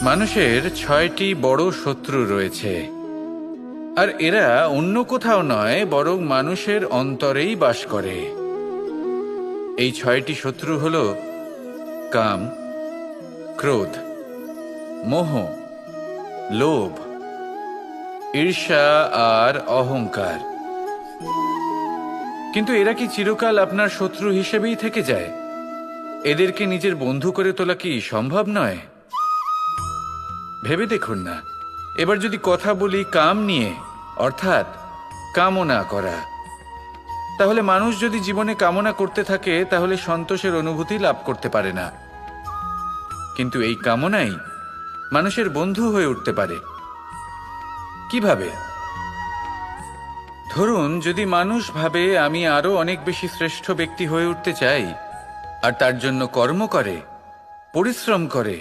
মানুষের ৬টি বড় শত্রু রয়েছে, আর এরা অন্য কোথাও নয় বরং মানুষের অন্তরেই বাস করে। এই ৬টি শত্রু হল কাম, ক্রোধ, মোহ, লোভ, ঈর্ষা আর অহংকার। কিন্তু এরা কি চিরকাল আপনার শত্রু হিসেবেই থেকে যায়? এদেরকে নিজের বন্ধু করে তোলা কি সম্ভব নয়? ভেবে দেখুন না। এবার যদি কথা বলি কাম নিয়ে, অর্থাৎ কামনা করা, তাহলে মানুষ যদি জীবনে কামনা করতে থাকে তাহলে সন্তোষের অনুভূতি লাভ করতে পারে না। কিন্তু এই কামনাই মানুষের বন্ধু হয়ে উঠতে পারে। কিভাবে? ধরুন, যদি মানুষ ভাবে আমি আরো অনেক বেশি শ্রেষ্ঠ ব্যক্তি হয়ে উঠতে চাই, আর তার জন্য কর্ম করে, পরিশ্রম করে,